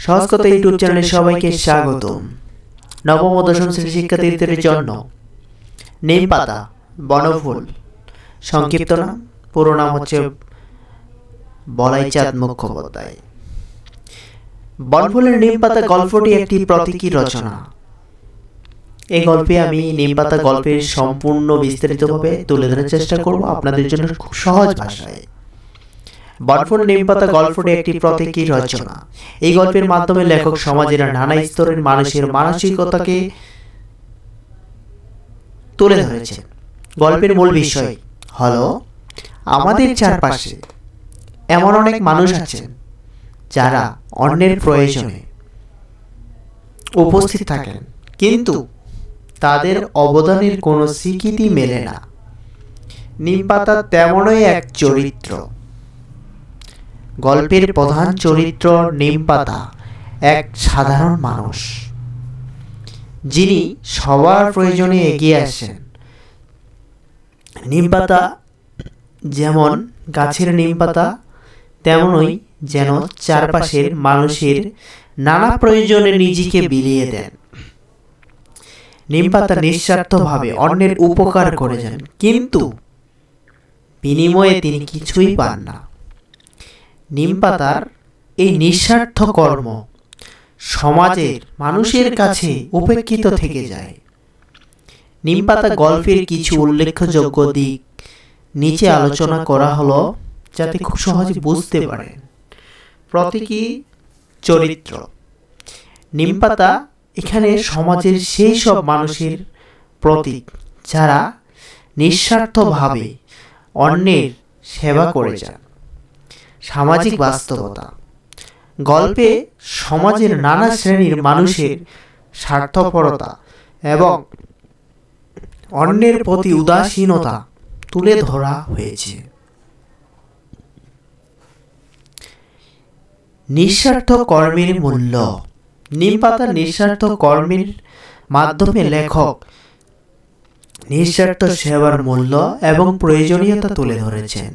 সহজকথা YouTube চ্যানেলে সবাইকে স্বাগতম। নবম ও দশম শ্রেণীর শিক্ষার্থীদের জন্য নিম পাতা বনফুল, সংক্ষিপ্ত নাম, পুরো নাম হচ্ছে বলাইচাঁদ মুখোপাধ্যায়। বনফুলের নিম পাতা গল্পটি একটি প্রতীকী রচনা। এই গল্পে আমি নিম পাতা গল্পের সম্পূর্ণ বিস্তারিতভাবে তুলে ধরার চেষ্টা করব আপনাদের জন্য খুব সহজ ভাষায়। বনফুল নিম পাতা গল্পটি একটি প্রতীকী রচনা। এই গল্পের মাধ্যমে লেখক সমাজের নানা স্তরের মানুষের মানসিকতাকে তুলে ধরেছেন। গল্পের মূল বিষয় হলো আমাদের চারপাশে এমন অনেক মানুষ আছেন যারা অন্যের প্রয়োজনে উপস্থিত থাকেন, কিন্তু তাদের অবদানের কোনো স্বীকৃতি মেলে না। নিম পাতা তেমনই এক চরিত্র। গল্পের প্রধান চরিত্র নিম পাতা এক সাধারণ মানুষ, যিনি সবার প্রয়োজনে এগিয়ে আসেন। নিম পাতা যেমন গাছের নিম পাতা, তেমনই যেন চারপাশের মানুষের নানা প্রয়োজনে নিজেকে বিলিয়ে দেন। নিম পাতা নিঃস্বার্থভাবে অন্যের উপকার করে যান, কিন্তু বিনিময়ে তিনি কিছুই পান না। নিম পাতার এই নিঃস্বার্থ কর্ম সমাজের মানুষের কাছে উপেক্ষিত থেকে যায়। নিম পাতা গল্পের কিছু উল্লেখযোগ্য দিক নিচে আলোচনা করা হলো, যাতে খুব সহজে বুঝতে পারেন। প্রতীকী চরিত্র নিম পাতা এখানে সমাজের সেই সব মানুষের প্রতীক যারা নিঃস্বার্থভাবে অন্যের সেবা করে যান। সামাজিক বাস্তবতা গল্পে সমাজের নানা শ্রেণীর মানুষের স্বার্থপরতা এবং অন্যের প্রতি উদাসীনতা তুলে ধরা হয়েছে। নিঃস্বার্থ কর্মের মূল্য নিম পাতার নিঃস্বার্থ কর্মের মাধ্যমে লেখক নিঃস্বার্থ সেবার মূল্য এবং প্রয়োজনীয়তা তুলে ধরেছেন।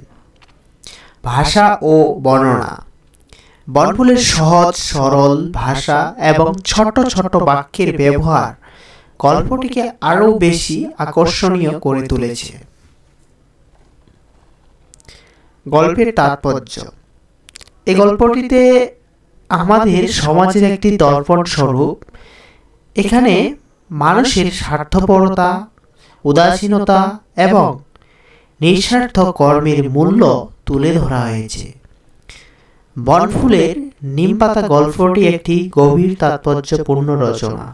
ভাষা ও বর্ণনা বনফুলের সহজ সরল ভাষা এবং ছোট ছোট বাক্যের ব্যবহার গল্পটিকে আরও বেশি আকর্ষণীয় করে তুলেছে। গল্পের তাৎপর্য এই গল্পটিতে আমাদের সমাজের একটি দর্পণ স্বরূপ। এখানে মানুষের স্বার্থপরতা, উদাসীনতা এবং নিঃস্বার্থ কর্মের মূল্য তুলে ধরা হয়েছে। বনফুলের নিম পাতা গল্পটি একটি গভীর তাৎপর্যপূর্ণ রচনা।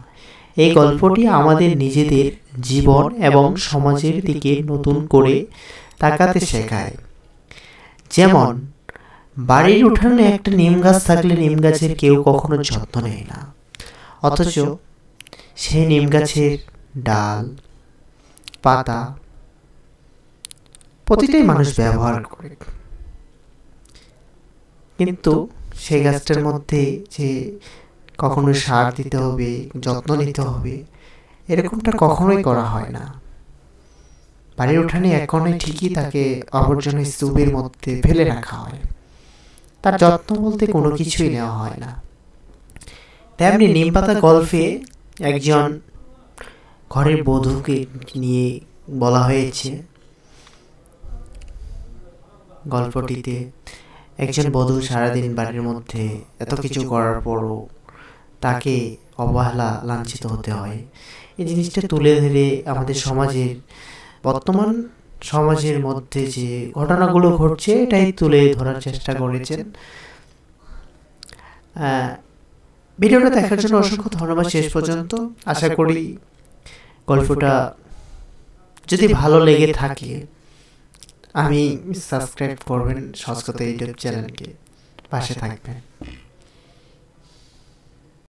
এই গল্পটি আমাদের নিজেদের জীবন এবং সমাজের দিকে নতুন করে তাকাতে শেখায়। যেমন বাড়ির উঠানে একটা নিম গাছ থাকলে নিম গাছের কেউ কখনো যত্ন নেয় না, অথচ সেই নিম গাছের ডাল, পাতা প্রতিটাই মানুষ ব্যবহার করে, কিন্তু সেই গাছটার মধ্যে যে কখনো সার দিতে হবে, যত্ন নিতে হবে, এরকমটা কখনোই করা হয় না। বাড়ির উঠানে এক কোণে ঠিকই তাকে আবর্জনা স্তূপের মধ্যে ফেলে রাখা হয়, তার যত্ন বলতে কোনো কিছুই নেওয়া হয় না। তেমনি নিম পাতা গল্পে একজন ঘরের বধূকে নিয়ে বলা হয়েছে। গল্পটিতে একজন বধূ সারাদিন বাড়ির মধ্যে এত কিছু করার পরও তাকে অবহেলা, লাঞ্ছিত হতে হয়। এই জিনিসটা তুলে ধরে আমাদের সমাজের বর্তমান সমাজের মধ্যে যে ঘটনাগুলো ঘটছে এটাই তুলে ধরার চেষ্টা করেছেন। ভিডিওটা দেখার জন্য অসংখ্য ধন্যবাদ। শেষ পর্যন্ত আশা করি গল্পটা যদি ভালো লেগে থাকে আমি সাবস্ক্রাইব করবেন, সহজকথা ইউটিউব চ্যানেলকে, পাশে থাকবেন।